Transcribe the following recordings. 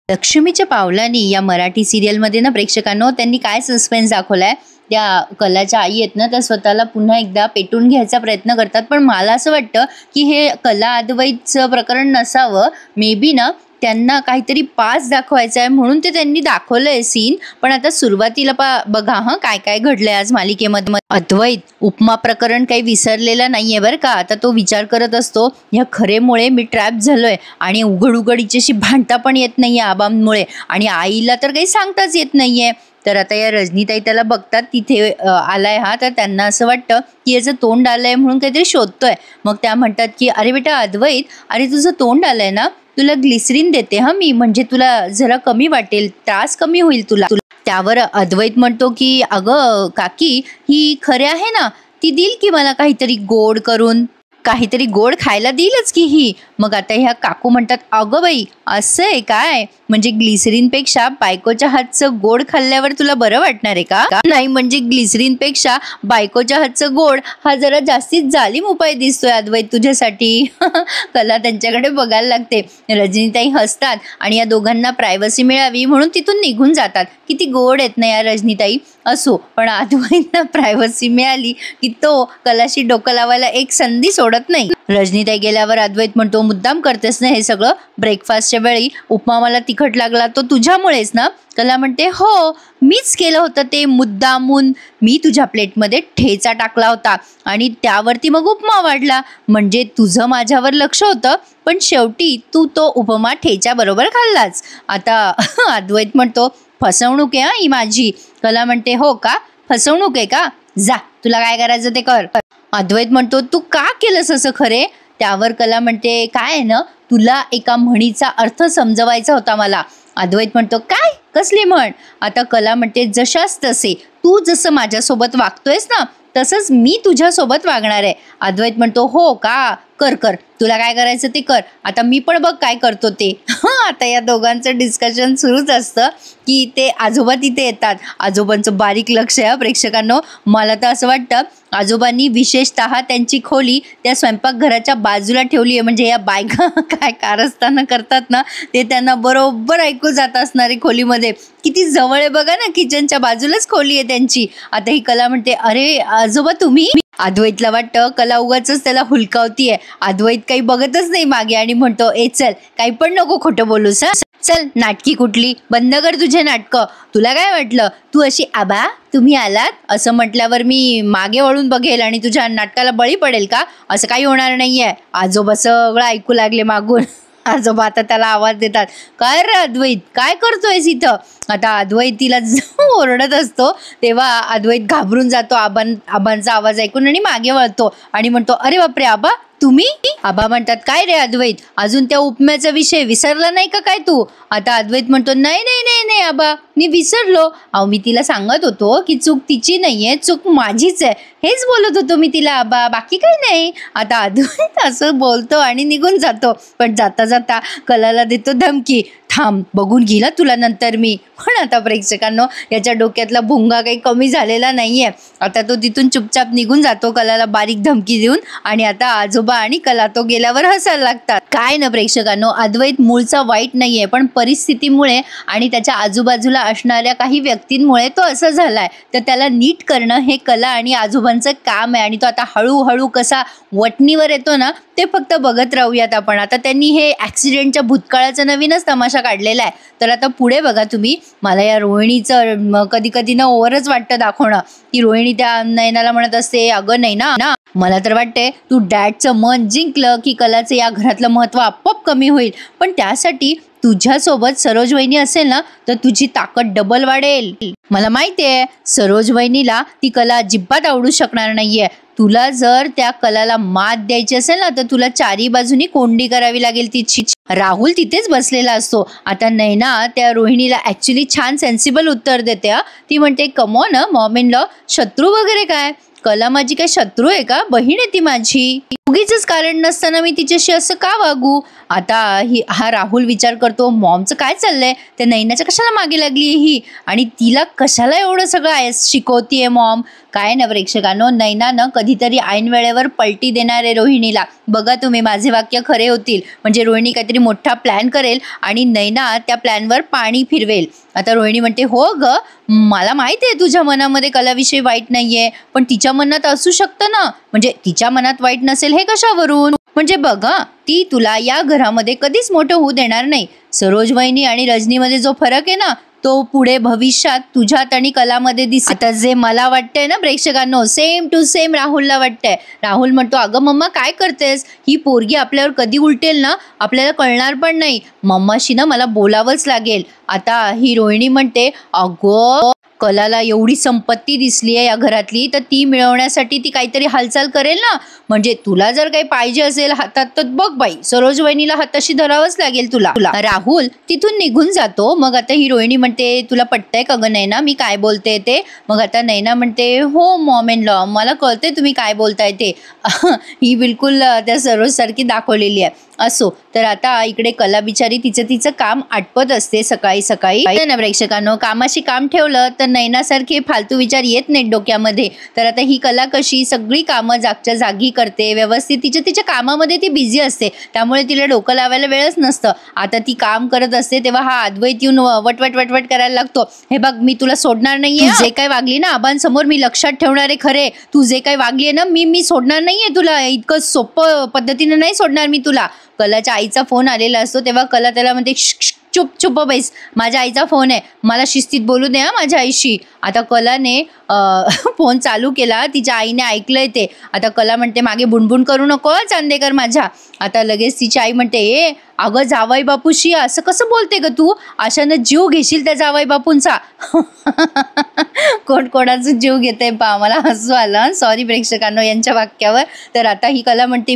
लक्ष्मीच्या पावलांनी या मराठी सिरियलमध्ये ना प्रेक्षकांनो त्यांनी काय सस्पेन्स दाखवलाय। त्या कलाच्या आई आहेत ना त्या स्वतःला पुन्हा एकदा पेटून घ्यायचा प्रयत्न करतात, पण मला असं वाटतं की हे कला अद्वैतचं प्रकरण नसावं। मे बी ना त्यांना काहीतरी पास दाखवायचं आहे म्हणून ते त्यांनी दाखवलंय सीन। पण आता सुरुवातीला बघा काय काय घडलंय आज मालिकेमध्ये। अद्वैत उपमा प्रकरण काही विसरलेला नाहीये बरं का। आता तो विचार करत असतो या खरेमुळे मी ट्रॅप झालोय आणि उघड हिच्याशी भांडता पण येत नाहीये आबांमुळे, आणि आईला तर काही सांगताच येत नाहीये। तर आता या रजनीताई त्याला बघतात तिथे आलाय हा, तर त्यांना असं वाटतं की याचं तोंड आलंय म्हणून काहीतरी शोधतोय। मग त्या म्हणतात की अरे बेटा अद्वैत, अरे तुझं तोंड आलंय ना, तुला ग्लिसरीन देते हा मी, म्हणजे तुला जरा कमी वाटेल, त्रास कमी होईल तुला। त्यावर अद्वैत म्हणतो की अगं काकी ही खरे आहे ना, ती देईल की मला काहीतरी गोड करून, काहीतरी गोड खायला देईलच की ही। मग आता ह्या काकू म्हणतात अगं बाई असं आहे काय, म्हणजे ग्लिसरीन पेक्षा बायकोच्या हातचं गोड खाल्ल्यावर तुला बरं वाटणार आहे का? नाही, म्हणजे ग्लिसरीन पेक्षा बायकोच्या हातचं गोड हा जरा जास्तीत जालिम उपाय दिसतोय अद्वैत तुझ्यासाठी। कला त्यांच्याकडे बघायला लागते। रजनीताई हसतात आणि या दोघांना प्रायव्हसी मिळावी म्हणून तिथून निघून जातात। किती गोड आहेत ना या रजनीताई। असो, पण अद्वैतला प्रायव्हसी मिळाली की तो कलाशी डोकं लावायला एक संधी सोडत नाही। रजनीताई गेल्यावर अद्वैत म्हणतो मुद्दाम करतेस ना हे सगळं, ब्रेकफास्टच्या वेळी उपमा मला तिखट लागला तो तुझ्यामुळेच ना। कला म्हणते हो मीच केलं होतं ते मुद्दामून, मी तुझ्या प्लेटमध्ये ठेचा टाकला होता आणि त्यावरती मग उपमा वाढला, म्हणजे तुझं माझ्यावर लक्ष होतं पण शेवटी तू तो उपमा ठेच्या बरोबर खाल्लाच। आता अद्वैत म्हणतो फसवणूक आहे ही माझी। कला म्हणते हो का, फसवणूक आहे का, जा तुला काय करायचं ते कर। अद्वैत म्हणतो तू का केलंस असं खरे? त्यावर कला म्हणते काय आहे ना, तुला एका म्हणीचा अर्थ समजवायचा होता मला। अद्वैत म्हणतो काय, कसली म्हण? आता कला म्हणते जशास तसे, तू जसं माझ्यासोबत वागतोयस ना तसंच मी तुझ्यासोबत वागणार आहे। अद्वैत म्हणतो हो का, कर कर, तुला काय करायचं ते कर, आता मी पण बघ काय करतो ते। आता या दोघांचं डिस्कशन सुरूच असतं की ते आजोबा तिथे येतात। आजोबांचं बारीक लक्ष आहे प्रेक्षकांनो। मला तर असं वाटतं आजोबांनी विशेषतः त्यांची खोली त्या स्वयंपाकघराच्या बाजूला ठेवली आहे, म्हणजे या बायका काय कारस्थानं करतात ना ते त्यांना बरोबर ऐकू जात असणारी खोलीमध्ये। किती जवळ आहे बघा ना, किचनच्या बाजूलाच खोली आहे त्यांची। आता ही कला म्हणते अरे आजोबा तुम्ही? अद्वैतला वाटतं कला उगाचच त्याला हुलकावतीये। अद्वैत काही बघतच नाही मागे आणि म्हणतो ए चल काही पण नको खोटं बोलूस हा, चल नाटकी कुठली, बंद कर तुझे नाटकं। तुला काय वाटलं तू अशी आबा तुम्ही आलात असं म्हटल्यावर मी मागे वळून बघेल आणि तुझ्या नाटकाला बळी पडेल का? असं काही होणार नाहीये। आजोबा सगळं ऐकू लागले मागून। आजोबा आता त्याला आवाज देतात काय रे अद्वैत काय करतोयस इथं? आता अद्वैत तिला ओरडत असतो तेव्हा अद्वैत घाबरून जातो आबांचा आवाज ऐकून आणि मागे वळतो आणि म्हणतो अरे बापरे आबा तुम्ही? आबा म्हणतात काय रे अद्वैत, अजून त्या उपम्याचा विषय विसरला नाही का काय तू? आता अद्वैत म्हणतो नाही नाही नाही नाही आबा मी विसरलो, अहो मी तिला सांगत होतो की चूक तिची नाहीये, चूक माझीच आहे, हेच बोलत होतो मी तिला आबा, बाकी काही नाही। आता अद्वैत असं बोलतो आणि निघून जातो, पण जाता जाता कलाला देतो धमकी, थांब बघून गेला तुला नंतर मी। पण आता प्रेक्षकांनो याच्या डोक्यातला भुंगा काही कमी झालेला नाहीये। आता तो तिथून चुपचाप निघून जातो कलाला बारीक धमकी देऊन, आणि आता आजोबा आणि कला तो गेल्यावर हसायला लागतात। काय ना प्रेक्षकांनो, अद्वैत मूळचा वाईट नाहीये, पण परिस्थितीमुळे आणि त्याच्या आजूबाजूला असणाऱ्या काही व्यक्तींमुळे तो असं झालाय, तर त्याला नीट करणं हे कला आणि आजोबांचं काम आहे। आणि तो आता हळूहळू कसा वटणीवर येतो ना ते फक्त बघत राहूयात आपण। आता त्यांनी हे ॲक्सिडेंटच्या भूतकाळाचा नवीनच तमाशा काढलेला आहे, तर आता पुढे बघा तुम्ही। मला या रोहिणीचं कधी कधी ना ओव्हरच वाटतं दाखवणं, की रोहिणी त्या नयनाला म्हणत असते अगं नैना ना, मला तर वाटते तू डॅडचं मन जिंकलं की कलाचं या घरातलं महत्त्व आपोआप कमी होईल, पण त्यासाठी तुझ्यासोबत सरोज वहिनी असेल ना तर तुझी ताकद डबल वाढेल। मला माहितीये सरोज वहिनीला ती कला अजिबात आवडू शकणार नाहीये, तुला जर त्या कलाला मात द्यायची असेल ना तर तुला चारी बाजूनी कोंडी करावी लागेल तिची। राहुल तिथेच बसलेला असतो। आता नैना त्या रोहिणीला ऍक्च्युली छान सेन्सिबल उत्तर देते। ती म्हणते come on mom in law, शत्रू वगैरे काय, कला माझी काय शत्रू आहे का, बहीण आहे ती माझी। उगीचच कारण नसताना मी तिच्याशी असं का वागू. आता हा राहुल विचार करतो, मॉमचं काय चाललंय, त्या नैनाच्या कशाला मागे लागली ही, आणि तिला कशाला एवढं सगळं शिकवतीये मॉम. काय ना प्रेक्षकांनो, नैनानं कधीतरी ऐन वेळेवर पलटी देणार आहे रोहिणीला. बघा तुम्ही, माझे वाक्य खरे होतील. म्हणजे रोहिणी काहीतरी मोठा प्लॅन करेल आणि नैना त्या प्लॅनवर पाणी फिरवेल. आता रोहिणी म्हणते, हो ग, मला माहिती आहे तुझ्या मनामध्ये कलाविषयी वाईट नाहीये, पण तिच्या मनात असू शकतं ना. म्हणजे तिच्या मनात वाईट नसेल हे कशावरून. म्हणजे बघा, ती तुला या घरामध्ये कधीच मोठं होऊ देणार नाही. सरोज वहिनी आणि रजनीमध्ये जो फरक आहे ना, तो पुढे भविष्यात तुझ्यात आणि कलामध्ये दिसेल. आता जे मला वाटतंय ना प्रेक्षकांनो, सेम टू सेम राहुलला वाटतंय. राहुल म्हणतो, अगं मम्मा काय करतेस, ही पोरगी आपल्यावर कधी उलटेल ना आपल्याला कळणार पण नाही. मम्माशी ना मला बोलावंच लागेल. आता ही रोहिणी म्हणते, अगं कलाला एवढी संपत्ती दिसली आहे या घरातली, तर ती मिळवण्यासाठी ती काहीतरी हालचाल करेल ना. म्हणजे तुला जर काही पाहिजे असेल हातात, तर बघ बाई, सरोज वहिनीला हाताशी धरावंच लागेल तुला. राहुल तिथून निघून जातो. मग आता ही रोहिणी म्हणते, तुला पटतंय का ग नैना मी काय बोलते ते. मग आता नैना म्हणते, हो मॉम इन लॉ, मला कळते तुम्ही काय बोलताय ते. ही बिलकुल त्या सरोज सारखी दाखवलेली आहे. असो, तर आता इकडे कला बिचारी तिचं काम आटपत असते सकाळी सकाळी. ना प्रेक्षकांनो, कामाशी काम ठेवलं तर नैनासारखे फालतू विचार येत नाहीत डोक्यामध्ये. तर आता ही कला कशी सगळी कामं जागच्या जागी करते व्यवस्थित, तिच्या कामामध्ये ती बिझी असते, त्यामुळे तिला डोकं लावायला वेळच नसतं. आता ती काम करत असते तेव्हा हा अद्वैत येऊन वटवट करायला लागतो. हे बघ, मी तुला सोडणार नाहीये. जे काही वागली ना आबांसमोर मी लक्षात ठेवणार आहे खरे. तू जे काही वागली आहे ना, मी सोडणार नाहीये तुला. इतकं सोपं पद्धतीने नाही सोडणार मी तुला. कलाच्या आईचा फोन आलेला असतो तेव्हा कला त्याला म्हणते, चुप बैस, माझ्या आईचा फोन आहे, मला शिस्तीत बोलू दे माझ्या आईशी. आता कलाने फोन चालू केला, तिच्या आईने ऐकलंय ते. आता कला म्हणते, मागे बुणबुण करू नको चांदेकर माझ्या. आता लगेच तिची आई म्हणते, ए अगं जावई बापूशी असं कसं बोलते ग तू, अशानं जीव घेशील त्या जावई बापूंचा. कोणाचं जीव घेते पा, मला हसू आलं. सॉरी प्रेक्षकांनो यांच्या वाक्यावर. तर आता ही कला म्हणते,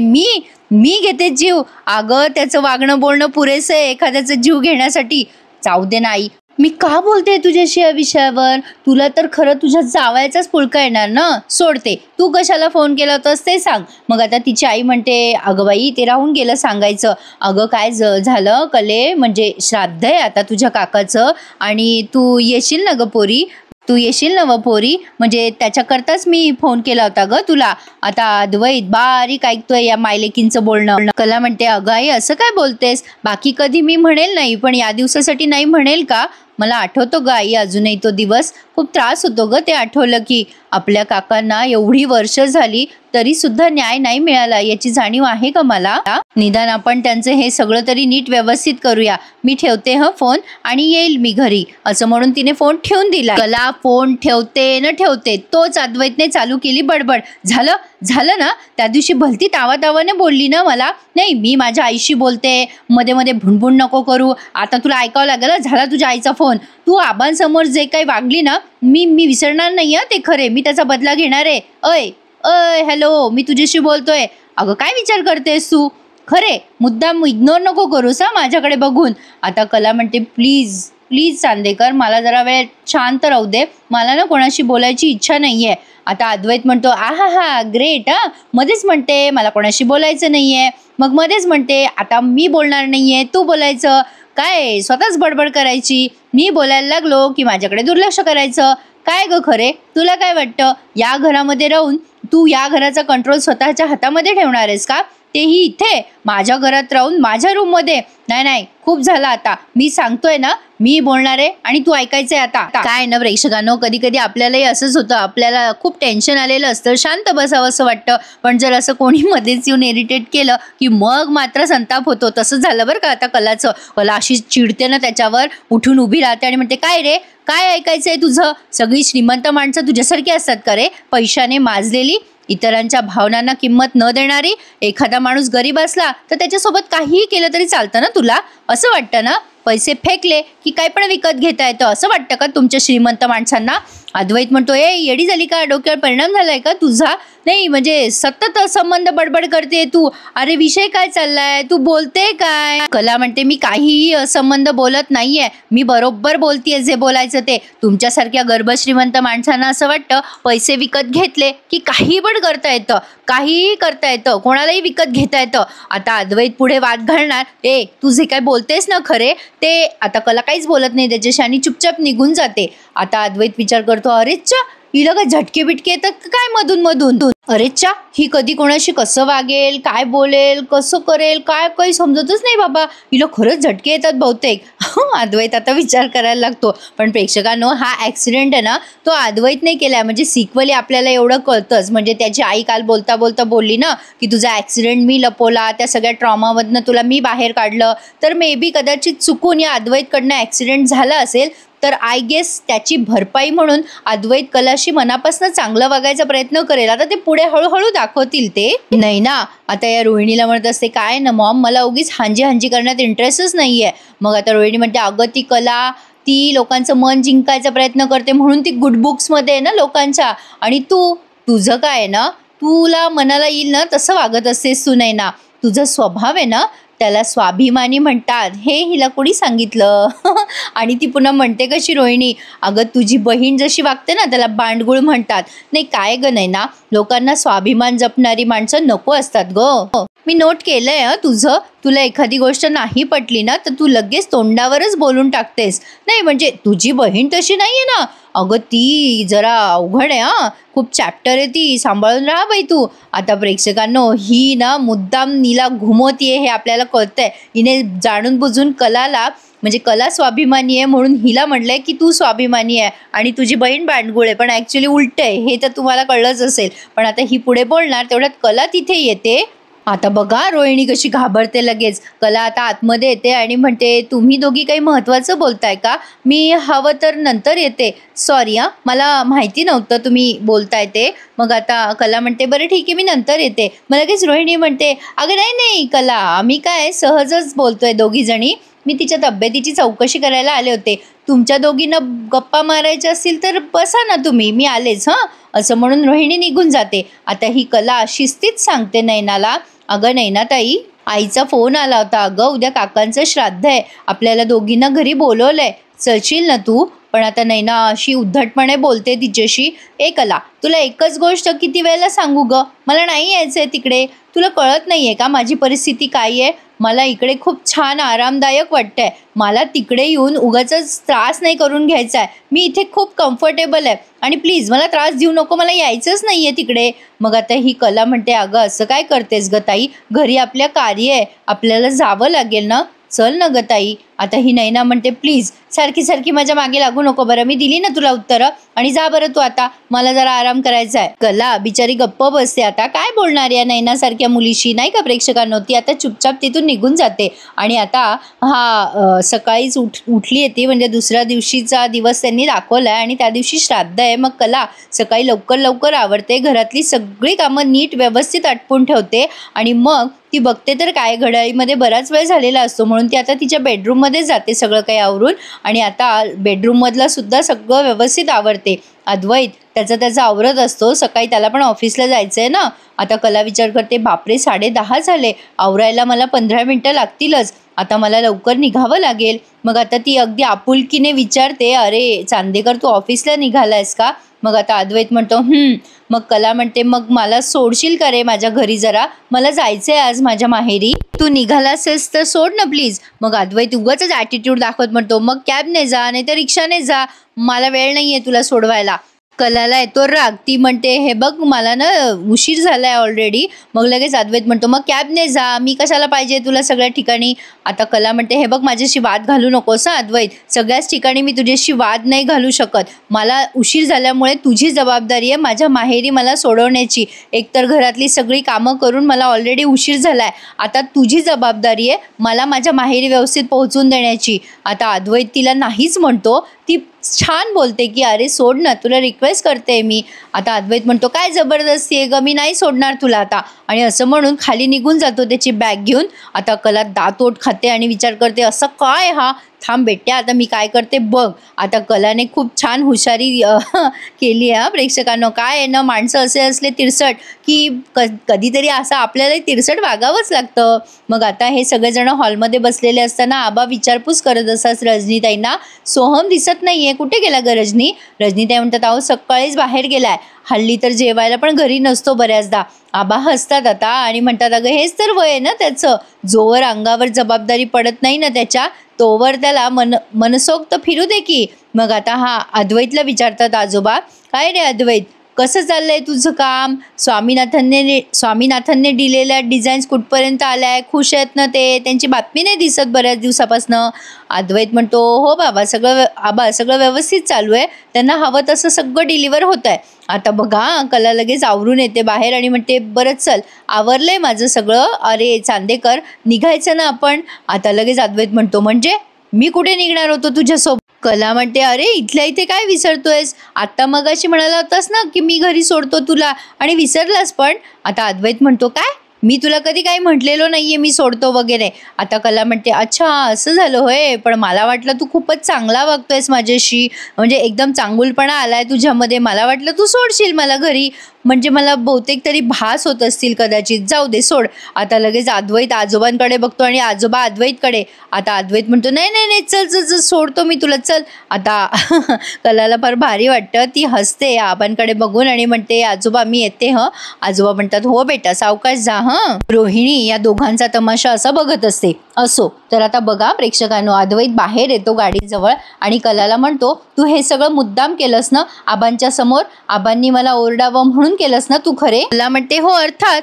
मी घेते जीव. अगं त्याचं वागणं बोलणं पुरेसं आहे एखाद्याचा जीव घेण्यासाठी. जाऊ दे नाही, मी का बोलते तुझ्याशी या विषयावर, तुला तर खरं तुझ्या जावयाचाच पुळका येणार ना. सोडते, तू कशाला फोन केला होतास ते सांग. मग आता तिची आई म्हणते, अगं बाई ते राहून गेलं सांगायचं. अगं काय झालं कले, म्हणजे श्राद्ध आहे आता तुझ्या काकाचं, आणि तू येशील ना ग पोरी, तू येशील ना व पोरी, म्हणजे त्याच्याकरताच मी फोन केला होता ग तुला. आता अद्वैत बारीक ऐकतोय या मायलेकींचं बोलणं. कला म्हणते, अगं आई असं काय बोलतेस, बाकी कधी मी म्हणेल नाही, पण या दिवसासाठी नाही म्हणेल का. मला आठवतो ग आई अजूनही तो दिवस, खूप त्रास होतो ग ते आठवलं की. आपल्या काकांना एवढी वर्ष झाली तरी सुद्धा न्याय नाही मिळाला याची जाणीव आहे का मला. निदान आपण त्यांचं हे सगळं तरी नीट व्यवस्थित करूया. मी ठेवते फोन आणि येईल मी घरी, असं म्हणून तिने फोन ठेवून दिला. कला फोन ठेवते तोच अद्वैतने चालू केली बडबड. झालं ना, त्या दिवशी भलती तावाने बोलली ना मला. नाही, मी माझ्या आईशी बोलते, मध्ये मध्ये भुणभुण नको करू. आता तुला ऐकावं लागेल. झाला तुझ्या आईचा फोन. तू आबांसमोर जे काही वागली ना, मी विसरणार नाही ते खरे, मी त्याचा बदला घेणार आहे. अय हॅलो, मी तुझ्याशी बोलतोय. अगं काय विचार करतेस तू, खरे मुद्दाम इग्नोर नको करूस माझ्याकडे बघून. आता कला म्हणते, प्लीज चांदेकर, मला जरा वेळ शांत राहू दे, मला ना कोणाशी बोलायची इच्छा नाहीये. आता अद्वैत म्हणतो, आहा ग्रेट, मध्येच म्हणते मला कोणाशी बोलायचं नाहीये, मग मध्येच म्हणते आता मी बोलणार नाहीये, तू बोलायचं काय, स्वतःच बडबड करायची. मी बोलायला लागलो की माझ्याकडे दुर्लक्ष करायचं. काय ग खरे, तुला काय वाटतं, या घरामध्ये राहून तू या घराचा कंट्रोल स्वतःच्या हातामध्ये ठेवणार आहेस का, तेही इथे माझ्या घरात राहून माझ्या रूममध्ये. नाही, खूप झालं आता, मी सांगतोय ना, मी बोलणार आहे आणि तू ऐकायचंय आता. काय ना प्रेक्षकांनो, कधी कधी आपल्यालाही असंच होतं, आपल्याला खूप टेन्शन आलेलं असतं, शांत बसावं असं वाटतं, पण जर असं कोणी मध्येच येऊन इरिटेट केलं की मग मात्र संताप होतो. तसं झालं बरं का आता कलाचं. कला अशी चिडते ना त्याच्यावर, उठून उभी राहते आणि म्हणते, काय रे, काय ऐकायचंय तुझं, सगळी श्रीमंत माणसं तुझ्यासारखी असतात का रे, पैशाने माजलेली, इतरांच्या भावनांना किंमत न देणारी. एखादा माणूस गरीब असला तर त्याच्यासोबत काहीही केलं तरी चालतं ना तुला, असं वाटतं ना. पैसे फेकले की काही पण विकत घेता येतं असं वाटतं का तुमच्या श्रीमंत माणसांना? अद्वैत म्हणतो, ए येडी झाली का? डोक्यावर परिणाम झालाय का तुझा? नाही म्हणजे सतत संबंध बडबड करते तू. अरे विषय काय चाललाय? तू बोलते काय? कला म्हणते, मी काहीही संबंध बोलत नाहीये, मी बरोबर बोलतीये जे बोलायचं ते. तुमच्यासारख्या गर्भश्रीमंत माणसांना असं वाटतं पैसे विकत घेतले की काही पण करता येतं, काहीही करता येतं, कोणालाही विकत घेता येतं. आता अद्वैत पुढे वाद घालणार, ए तू जे काय बोलतेस ना खरे ते. आता कला काहीच बोलत नाही त्याच्याशी आणि चुपचाप निघून जाते. आता अद्वैत विचार करतो, अरेच्चा हिला काय झटके बिटके येतात काय मधून मधून? अरेच्चा ही कधी कोणाशी कसं वागेल, काय बोलेल, कसं करेल, काय काही समजतच नाही बाबा, हिला खरंच झटके येतात बहुतेक. अद्वैत आता विचार करायला लागतो. पण प्रेक्षकांनो, हा ॲक्सिडेंट आहे ना तो अद्वैतने केलाय. म्हणजे सिक्वली आपल्याला एवढं कळतंच. म्हणजे त्याची आई काल बोलता बोलता बोलली ना की तुझा ॲक्सिडेंट मी लपवला, त्या सगळ्या ट्रॉमामधनं तुला मी बाहेर काढलं. तर मे बी कदाचित चुकून या अद्वैतकडनं ॲक्सिडेंट झाला असेल. तर आय गेस त्याची भरपाई म्हणून अद्वैत कलाशी मनापासून चांगलं वागायचा प्रयत्न करेल. आता ते पुढे हळूहळू दाखवतील ते. नाही ना, आता या रोहिणीला म्हणत असते, काय ना मॉम मला उगीच हांजी हांजी करण्यात इंटरेस्टच नाहीये. मग आता रोहिणी म्हणते, अगं ती कला ती लोकांचं मन जिंकायचा प्रयत्न करते म्हणून ती गुड बुक्समध्ये आहे ना लोकांच्या. आणि तुझं काय आहे ना, तुला मनाला येईल ना तसं वागत असतेस तू. नाही ना, तुझा स्वभाव आहे ना त्याला स्वाभिमानी म्हणतात. हे हिला कोणी सांगितलं? आणि ती पुन्हा म्हणते कशी रोहिणी, अगं तुझी बहीण जशी वागते ना त्याला बांडगुळ म्हणतात. नाही काय ग नाही ना, लोकांना स्वाभिमान जपणारी माणसं नको असतात ग. मी नोट केलंय तुझं. तुला एखादी गोष्ट नाही पटली ना तर तू लगेच तोंडावरच बोलून टाकतेस. नाही म्हणजे तुझी बहीण तशी नाहीये ना. अगं ती जरा अवघड आहे खूप चॅप्टर आहे ती, सांभाळून राहा बाई तू. आता प्रेक्षकांनो, ही ना मुद्दाम नीला घुमवतीये हे आपल्याला कळतंय. हिने जाणून बुजून कलाला, म्हणजे कला स्वाभिमानी आहे म्हणून हिला म्हणलंय की तू स्वाभिमानी आहे आणि तुझी बहीण बांडगुळ आहे. पण ॲक्च्युली उलट आहे हे तर तुम्हाला कळलंच असेल. पण आता ही पुढे बोलणार तेवढ्यात कला तिथे येते. आता बघा रोहिणी कशी घाबरते लगेच. कला आता आतमध्ये येते आणि म्हणते, तुम्ही दोघी काही महत्त्वाचं बोलताय का? मी हवं तर नंतर येते. सॉरी मला माहिती नव्हतं तुम्ही बोलताय ते. मग आता कला म्हणते, बरं ठीक आहे मी नंतर येते. मग लगेच रोहिणी म्हणते, अगं नाही नाही कला, आम्ही काय सहजच बोलतोय दोघी जणी. मी तिच्या तब्येतीची चौकशी करायला आले होते. तुमच्या दोघींना गप्पा मारायच्या असतील तर बसा ना तुम्ही, मी आलेच. असं म्हणून रोहिणी निघून जाते. आता ही कला शिस्तीत सांगते नैनाला, अगं नैनाताई आईचा फोन आला होता, अगं उद्या काकांचं श्राद्ध आहे, आपल्याला दोघींना घरी बोलवलंय, चलशील ना तू? पण आता नैना अशी उद्धटपणे बोलते तिच्याशी, ए कला तुला एकच गोष्ट किती वेळेला सांगू ग, मला नाही यायचंय तिकडे. तुला कळत नाहीये का माझी परिस्थिती काय आहे? मला इकडे खूप छान आरामदायक वाटतंय. मला तिकडे येऊन उगाचच त्रास नाही करून घ्यायचा आहे. मी इथे खूप कम्फर्टेबल आहे आणि प्लीज मला त्रास देऊ नको, मला यायचंच नाही आहे तिकडे. मग आता ही कला म्हणते, अगं असं काय करतेस ग ताई, घरी आपल्या कार्य आहे, आपल्याला जावं लागेल ना, चल ना ग ताई. आता ही नैना म्हणते, प्लीज सारखी सारखी माझ्या मागे लागू नको बरं, मी दिली ना तुला उत्तरं, आणि जा बरं तू आता, मला जरा आराम करायचा आहे. कला बिचारी गप्प बसते. आता काय बोलणार या नैनासारख्या मुलीशी, नाही का प्रेक्षकांनो? ती आता चुपचाप तिथून निघून जाते. आणि आता सकाळीच उठली येते, म्हणजे दुसऱ्या दिवशीचा दिवस त्यांनी दाखवला आहे आणि त्या दिवशी श्राद्ध आहे. मग कला सकाळी लवकर लवकर आवरते, घरातली सगळी कामं नीट व्यवस्थित आटपून ठेवते आणि मग ती बघते तर काय, घड्याळीमध्ये बराच वेळ झालेला असतो म्हणून ती आता तिच्या बेडरूममध्ये जाते सगळं काही आवरून. आणि आता बेडरूममधलं सुद्धा सगळं व्यवस्थित आवरते. अद्वैत त्याचा आवरत असतो, सकाळी त्याला पण ऑफिसला जायचं आहे ना. आता कला विचार करते, बापरे 10:30 झाले, आवरायला मला 15 मिनटं लागतीलच, आता मला लवकर निघावं लागेल. मग आता ती अगदी आपुलकीने विचारते, अरे चांदेकर तू ऑफिसला निघालायस का? मग आता अद्वैत म्हणतो मग कला म्हणते, मग मला सोडशील का रे माझ्या घरी जरा, मला जायचंय आज माझ्या माहेरी, तू निघाला असेस तर सोड ना प्लीज. मग अद्वैत उगाचच ॲटिट्यूड दाखवत म्हणतो, मग कॅबने जा नाही तर रिक्षाने जा, मला वेळ नाहीये तुला सोडवायला. कलाला येतो राग, ती म्हणते, हे बघ मला ना उशीर झालाय ऑलरेडी. मग लगेच अद्वैत म्हणतो, मग कॅबने जा, मी कशाला पाहिजे तुला सगळ्या ठिकाणी. आता कला म्हणते, हे बघ माझ्याशी वाद घालू नकोस अद्वैत, सगळ्याच ठिकाणी मी तुझ्याशी वाद नाही घालू शकत. मला उशीर झाल्यामुळे तुझी जबाबदारी आहे माझ्या माहेरी मला सोडवण्याची. एकतर घरातली सगळी कामं करून मला ऑलरेडी उशीर झालाय, आता तुझी जबाबदारी आहे मला माझ्या माहेरी व्यवस्थित पोहोचून देण्याची. आता अद्वैत तिला नाहीच म्हणतो. ती छान बोलते की अरे सोड ना, तुला रिक्वेस्ट करते मी. आता अद्वैत म्हणतो, काय जबरदस्ती आहे ग, मी नाही सोडणार तुला आता. आणि असं म्हणून खाली निघून जातो त्याची बॅग घेऊन. आता कला दातोट खाते आणि विचार करते, असं काय थांब बेट्या, आता मी काय करते बघ. आता कलाने खूप छान हुशारी केली आहे प्रेक्षकांनो. काय आहे ना, माणसं असे असले तिरसट की कधीतरी असं आपल्याला तिरसट वागावंच लागतं. मग आता हे सगळेजण हॉलमध्ये बसलेले असताना आबा विचारपूस करत असतात रजनीताईंना, सोहम दिसत नाहीये, कुठे गेला ग रजनी? रजनीताई म्हणतात, अहो सकाळीच बाहेर गेलाय, हल्ली तर जेवायला पण घरी नसतो बऱ्याचदा. आबा हसतात आता आणि म्हणतात, अगं हेच तर वय आहे ना त्याचं, जोवर अंगावर जबाबदारी पडत नाही ना त्याच्या, तोवर त्याला मनसोक्त फिरू दे की. मग आता अद्वैतला विचारतात आजोबा, काय रे अद्वैत, कसं चाललंय तुझं काम? स्वामीनाथनने दिलेल्या डिझाईन्स कुठपर्यंत आल्याय? खुश आहेत ना ते? त्यांची बातमी नाही दिसत बऱ्याच दिवसापासनं. अद्वैत म्हणतो, हो बाबा, सगळं व्यवस्थित चालू आहे, त्यांना हवं तसं सगळं डिलिव्हर होत आहे. आता बघा, कला लगेच आवरून येते बाहेर आणि म्हणते, बरं चल, आवरलंय माझं सगळं. अरे चांदेकर, निघायचं ना आपण? आता लगेच अद्वैत म्हणतो, म्हणजे मी कुठे निघणार होतो तुझ्यासोबत? कला म्हणते, अरे इथल्या इथे काय विसरतोयस? आत्ता मगाशी म्हणाला होतास ना की मी घरी सोडतो तुला, आणि विसरलास पण. आता अद्वैत म्हणतो, काय? मी तुला कधी काही म्हटलेलो नाहीये मी सोडतो वगैरे. आता कला म्हणते, अच्छा असं झालं होय, पण मला वाटलं तू खूपच चांगला वागतोयस माझ्याशी, म्हणजे एकदम चांगुलपणा आलाय तुझ्यामध्ये, मला वाटलं तू सोडशील मला घरी, म्हणजे मला बहुतेक तरी भास होत असतील कदाचित. जाऊ दे, सोड. आता लगेच अद्वैत आजोबांकडे बघतो आणि आजोबा अद्वैतकडे. आता अद्वैत म्हणतो, नाही नाही नाही, चल चल चल, सोडतो मी तुला, चल. आता कलाला फार भारी वाटतं, ती हसते आबांकडे बघून आणि म्हणते, आजोबा मी येते. आजोबा म्हणतात, हो बेटा, सावकाश जा. रोहिणी या दोघांचा तमाशा असा बघत असते. असो, तर आता बघा प्रेक्षकांनो, अद्वैत बाहेर येतो गाडीजवळ आणि कलाला म्हणतो, तू हे सगळं मुद्दाम केलंस ना आबांच्या समोर? आबांनी मला ओरडावं म्हणून केलंस ना तू खरे? कला म्हणते, हो अर्थात.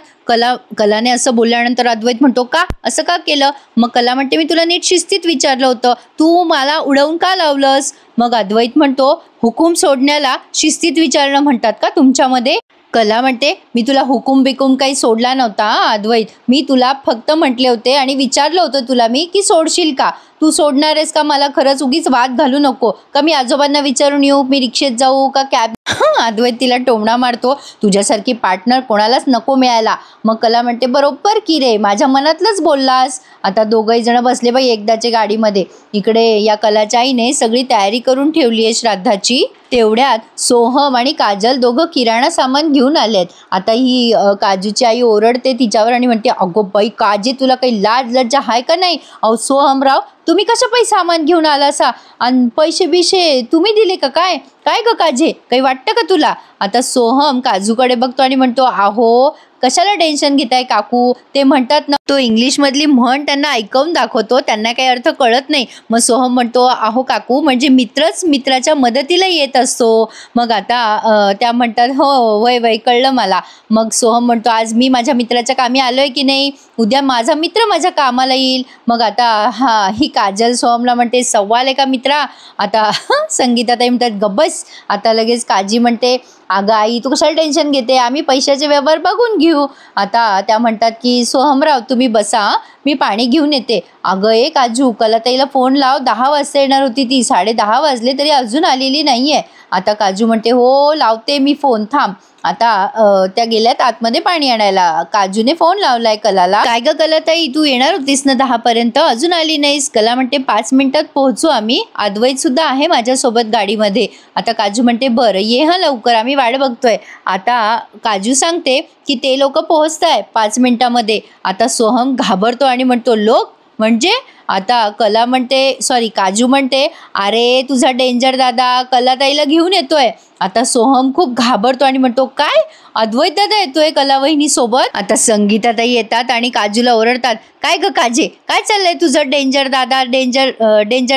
कलाने असं बोलल्यानंतर अद्वैत म्हणतो, का असं का केलं? मग कला म्हणते, मी तुला नीट शिस्तीत विचारलं होतं, तू मला उडवून का लावलंस? मग अद्वैत म्हणतो, हुकूम सोडण्याला शिस्तीत विचारणं म्हणतात का तुमच्यामध्ये? कला म्हणते, मी तुला हुकूम बिकूम काही सोडला नव्हता अद्वैत, मी तुला फक्त म्हटले होते आणि विचारलं होतं तुला मी की सोडशील का, तू सोडणार आहेस का? मला खरंच उगीच वाद घालू नको का, मी आजोबांना विचारून येऊ, मी रिक्षेत जाऊ का कॅब? अद्वैत तिला टोमणा मारतो, तुझ्यासारखी पार्टनर कोणालाच नको मिळायला. मग कला म्हणते, बरोबर की रे, माझ्या मनातलंच बोललास. आता दोघंही जण बसले बाई एकदाच्या गाडीमध्ये. इकडे या कलाच्या आईने सगळी तयारी करून ठेवली आहे श्राद्धाची. तेवढ्यात सोहम आणि काजल दोघं किराणा सामान घेऊन आलेत. आता ही काजूची आई ओरडते तिच्यावर आणि म्हणते, अगो बाई काजी, तुला काही लाज लज्जा आहे का नाही? अहो सोहमराव, तुम्ही कशा पैसे सामान घेऊन आला सा? आणि पैसे बिशे तुम्ही दिले का? काय काय ग काजे, काही वाटतं का तुला? आता सोहम काजूकडे बघतो आणि म्हणतो, अहो कशाला टेन्शन घेताय काकू, ते म्हणतात ना, तो इंग्लिश मधली म्हण त्यांना ऐकवून दाखवतो, त्यांना काही अर्थ कळत नाही. मग सोहम म्हणतो, अहो काकू, म्हणजे मित्रच मित्राच्या मदतीला येत असतो. मग आता त्या म्हणतात, हो वय वय कळलं मला. मग सोहम म्हणतो, आज मी माझ्या मित्राच्या कामी आलोय की नाही, उद्या माझा मित्र माझ्या कामाला येईल. मग आता ही काजल सोहमला म्हणते, सवाल आहे का मित्रा? आता संगीताताई म्हणतात, गब्बस. आता लगेच काजी म्हणते, अगं आई, तू कशाला टेन्शन घेते, आम्ही पैशाचे व्यवहार बघून घेऊ. आता त्या म्हणतात की सोहमराव तुम्ही बसा, मी पाणी घेऊन येते. अगं ए काजू, कलाताईला फोन लाव, 10 वाजता येणार होती ती, 10:30 वाजले तरी अजून आलेली नाहीये. आता काजू म्हणते, हो लावते मी फोन, थांब. आता त्या गेल्यात आतमध्ये पाणी आणायला. काजूने फोन लावलाय कलाला, काय ग कलाताई, तू येणार होतीस ना 10 पर्यंत, अजून आली नाहीस? कला म्हणते, 5 मिनिटात पोहोचू आम्ही, अद्वैत सुद्धा आहे माझ्यासोबत गाडीमध्ये. आता काजू म्हणते, बरं ये लवकर, आम्ही वाट बघतोय. आता काजू सांगते की ते लोक पोहोचताय 5 मिनिटामध्ये. आता सोहम घाबरतो आणि म्हणतो, लोक म्हणजे? आता कला म्हणते, सॉरी काजू म्हणते, अरे तुझा डेंजर दादा कलाताईला घेऊन येतोय. आता सोहम खूप घाबरतो आणि म्हणतो, काय अद्वैत दादा येतोय कला वहिनी सोबत? आता संगीताताई येतात आणि काजूला ओरडतात, काय ग काजे, काय चाललंय तुझं? डेंजर दादा, डेंजर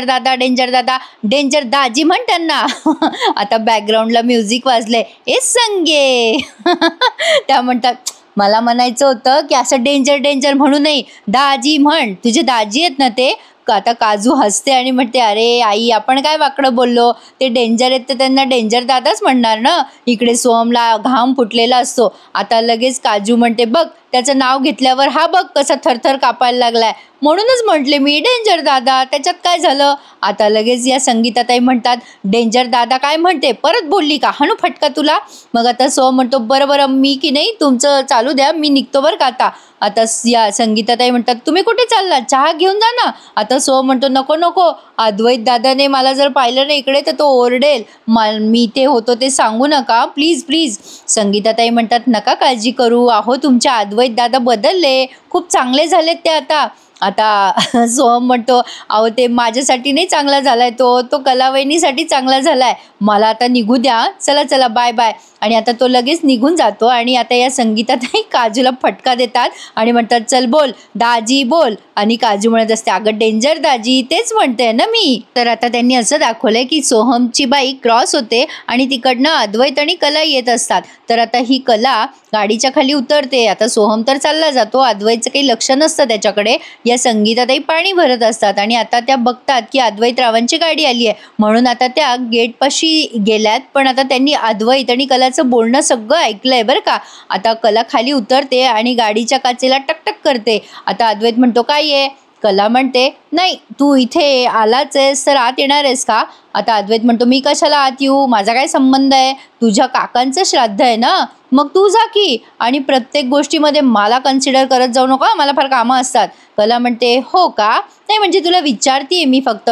दादा, डेंजर दादा, डेंजर दाजी म्हण त्यांना. आता बॅकग्राऊंडला म्युझिक वाजलंय, ए संगे. त्या म्हणतात, मला म्हणायचं होतं की असं डेंजर डेंजर म्हणू नये, दाजी म्हण, तुझे दाजी आहेत ना ते. आता काजू हसते आणि म्हणते, अरे आई, आपण काय वाकडं बोललो, ते डेंजर आहेत तर त्यांना डेंजर दादाच म्हणणार ना. इकडे सोहमला घाम फुटलेला असतो. आता लगेच काजू म्हणते, बघ त्याचं नाव घेतल्यावर हा बघ कसा थरथर कापायला लागलाय, म्हणूनच म्हटले मी डेंजर दादा, त्याच्यात काय झालं? आता लगेच या संगीताताई म्हणतात, डेंजर दादा काय म्हणते, परत बोलली का, हाणू फटका तुला? मग आता सोहम म्हणतो, बरं बरं, मी की नाही तुमचं चालू द्या, मी निघतो बरं का आता. आता या संगीताताई म्हणतात, तुम्ही कुठे चालला, चहा घेऊन जा ना. आता सोहम म्हणतो, नको नको, अद्वैत दादाने मला जर पाहिलं ना इकडे तर तो ओरडेल, मी ते होतो ते सांगू नका प्लीज प्लीज. संगीताताई म्हणतात नका काळजी करू, अहो तुमच्या अद्वैत दादा बदलले, खूप चांगले झालेत ते आता. आता सोहम म्हणतो अहो ते माझ्यासाठी नाही चांगला झालाय, तो कलावहिनीसाठी चांगला झालाय, मला आता निघू द्या, चला चला बाय बाय. आणि आता तो लगेच निघून जातो. आणि आता या संगीताताई काजूला फटका देतात आणि म्हणतात चल बोल दाजी बोल. आणि काजू म्हणत असते अगं डेंजर दाजी, तेच म्हणते ना मी. तर आता त्यांनी असं दाखवलंय की सोहमची बाईक क्रॉस होते आणि तिकडनं अद्वैत आणि कला येत असतात. तर आता ही कला गाडीच्या खाली उतरते. आता सोहम तर चालला जातो, अद्वैतचं काही लक्ष नसतं त्याच्याकडे. या संगीताताई पाणी भरत असतात आणि आता त्या बघतात की अद्वैतरावांची गाडी आली आहे, म्हणून आता त्या गेटपाशी गेल्यात. पण आता त्यांनी अद्वैत आणि कलाचं बोलणं सगळं ऐकलंय बरं का. आता कला खाली उतरते आणि गाडीच्या काचेला टकटक करते. आता अद्वैत म्हणतो काय आहे? कला म्हणते नाही तू इथे आलाच आहेस तर आत येणार आहेस का? आता अद्वैत म्हणतो मी कशाला आत येऊ, माझा काय संबंध आहे, तुझ्या काकांचं श्राद्ध आहे ना, मग तू जा की. आणि प्रत्येक गोष्टीमध्ये मला कन्सिडर करत जाऊ नका, मला फार कामं असतात. कला म्हणते हो का, नाही म्हणजे तुला विचारतीये मी फक्त,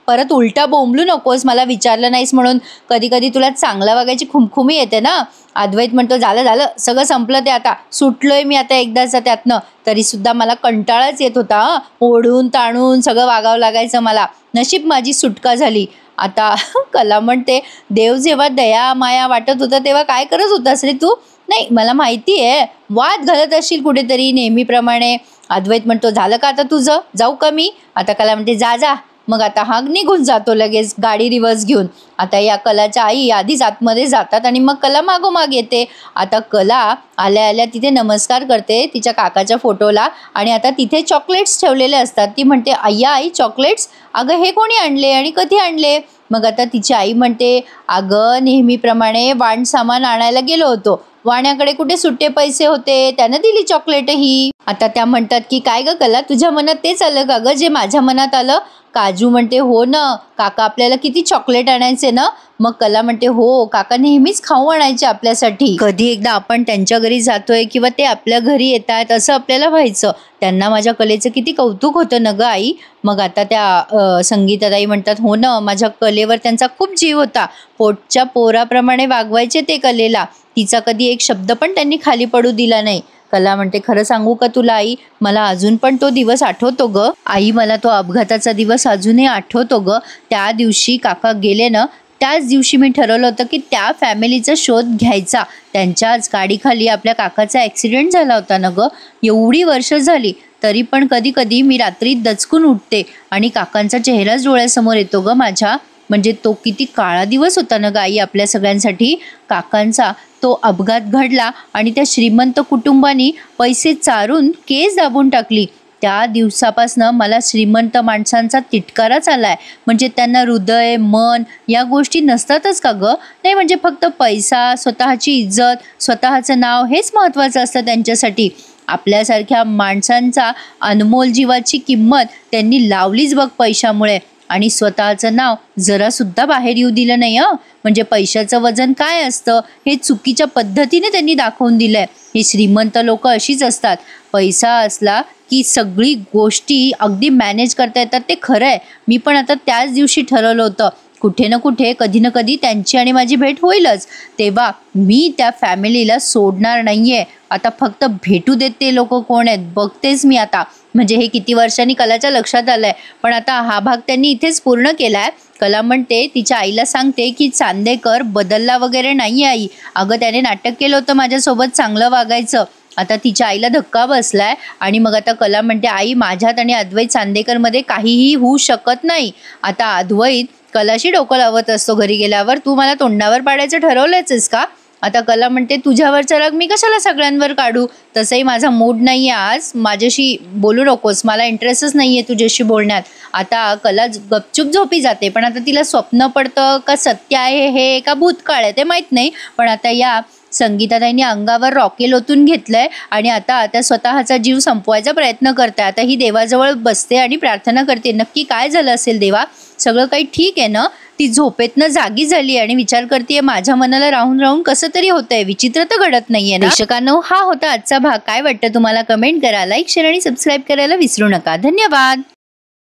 परत उलटा बोंबलू नकोस, मला विचारलं नाहीस म्हणून. कधी कधी तुला चांगलं वागायची खुमखुमी येते ना. अद्वैत म्हणतो झालं झालं सगळं संपलं, ते आता सुटलोय मी आता एकदाच त्यातनं. तरी सुद्धा मला कंटाळाच येत होता, ओढून ताणून सगळं वागावं लागायचं मला, नशीब माझी सुटका झाली. आता कला म्हणते देव जेव्हा दया माया वाटत होता तेव्हा काय करत होतास रे तू? नाही मला माहिती आहे, वाद घालत असशील कुठेतरी नेहमीप्रमाणे. अद्वैत म्हणतो झालं का आता तुझं, जाऊ का मी? आता कला म्हणते जा जा. मग आता हा निघून जातो लगेच गाडी रिव्हर्स घेऊन. आता या कलाच्या आई आधीच आतमध्ये जातात आणि मग कला मागोमाग येते. आता कला आल्या आल्या तिथे नमस्कार करते तिच्या काकाच्या फोटोला आणि आता तिथे चॉकलेट्स ठेवलेले असतात. ती म्हणते अय्या आई चॉकलेट्स, अगं हे कोणी आणले आणि कधी आणले? मग आता तिची आई म्हणते अगं नेहमीप्रमाणे वाण सामान आणायला गेलो होतो, वाण्याकडे कुठे सुट्टे पैसे होते, त्यानं दिली चॉकलेट ही. आता त्या म्हणतात की काय ग कला, तुझ्या मनात तेच आलं का ग जे माझ्या मनात आलं? काजू म्हणते हो ना, काका आपल्याला किती चॉकलेट आणायचे ना. मग कला म्हणते हो काका नेहमीच खाऊ आणायचे आपल्यासाठी, कधी एकदा आपण त्यांच्या घरी जातोय किंवा ते आपल्या घरी येत आहेत असं आपल्याला व्हायचं. त्यांना माझ्या कलेचं किती कौतुक होतं ना ग आई. मग आता त्या संगीताताई म्हणतात हो ना, माझ्या कलेवर त्यांचा खूप जीव होता, पोटच्या पोराप्रमाणे वागवायचे ते कलेला, तिचा कधी एक शब्द पण त्यांनी खाली पडू दिला नाही. कला म्हणते खरं सांगू का तुला आई, मला अजून पण तो दिवस आठवतो ग आई, मला तो अपघाताचा दिवस अजूनही आठवतो ग. त्या दिवशी काका गेले ना, त्याच दिवशी मी ठरवलं होतं की त्या फॅमिलीचा शोध घ्यायचा. त्यांच्याच गाडीखाली आपल्या काकाचा ॲक्सिडेंट झाला होता ना ग. एवढी वर्ष झाली तरी पण कधी कधी मी रात्री दचकून उठते आणि काकांचा चेहराच डोळ्यासमोर येतो ग माझ्या. म्हणजे तो किती काळा दिवस होता ना ग आई आपल्या सगळ्यांसाठी. काकांचा तो अपघात घडला आणि त्या श्रीमंत कुटुंबानी पैसे चारून केस दाबून टाकली. त्या दिवसापासनं मला श्रीमंत माणसांचा तिटकाराच आलाय. म्हणजे त्यांना हृदय मन या गोष्टी नसतातच का ग? नाही म्हणजे फक्त पैसा, स्वतःची इज्जत, स्वतःचं नाव हेच महत्त्वाचं असतं त्यांच्यासाठी. आपल्यासारख्या माणसांचा अनमोल जीवाची किंमत त्यांनी लावलीच बघ पैशामुळे. आणि स्वतःचं नाव जरासुद्धा बाहेर येऊ दिलं नाही. म्हणजे पैशाचं वजन काय असतं हे चुकीच्या पद्धतीने त्यांनी दाखवून दिलंय. ही श्रीमंत लोक अशीच असतात, पैसा असला की सगळी गोष्टी अगदी मॅनेज करता येतात, ते खरं आहे. मी पण आता त्याच दिवशी ठरवलं होतं कुठे ना कुठे कधी ना कधी त्यांची आणि माझी भेट होईलच, तेव्हा मी त्या फॅमिलीला सोडणार नाहीये. आता फक्त भेटू देत ते लोक कोण आहेत बघतेच मी आता. म्हणजे हे किती वर्षांनी कलाच्या लक्षात आलंय, पण आता हा भाग त्यांनी इथेच पूर्ण केलाय. कला म्हणते तिच्या आईला सांगते की चांदेकर बदलला वगैरे नाही आई, अगं त्याने नाटक केलं होतं माझ्यासोबत चांगलं वागायचं. आता तिच्या आईला धक्का बसलाय आणि मग आता कला म्हणते आई माझ्यात आणि अद्वैत चांदेकरमध्ये काहीही होऊ शकत नाही. आता अद्वैत कलाशी डोकं लावत असतो घरी गेल्यावर, तू मला तोंडावर पाडायचं ठरवलंयच का? आता कला म्हणते तुझ्यावरचा राग मी कशाला सगळ्यांवर काढू, तसंही माझा मूड नाही आहे आज, माझ्याशी बोलू नकोस, मला इंटरेस्टच नाही आहे तुझ्याशी बोलण्यात. आता कला गपचूप झोपी जाते, पण आता तिला स्वप्न पडतं का सत्य आहे हे का भूतकाळ आहे ते माहीत नाही. पण आता या संगीताताईंनी अंगावर रॉकेल ओतून घेतलंय आणि आता त्या स्वतःचा जीव संपवायचा प्रयत्न करते. आता ही देवाजवळ बसते आणि प्रार्थना करते, नक्की काय झालं असेल देवा, सगळं काही ठीक आहे ना? ती झोपेतनं जागी झाली आणि विचार करते माझ्या मनाला राहून राहून कसं तरी होतंय, विचित्र तर घडत नाहीये ना. प्रेक्षकांनो हा होता आजचा भाग. काय वाटतं तुम्हाला कमेंट करा, लाईक शेअर आणि सबस्क्राईब करायला विसरू नका. धन्यवाद.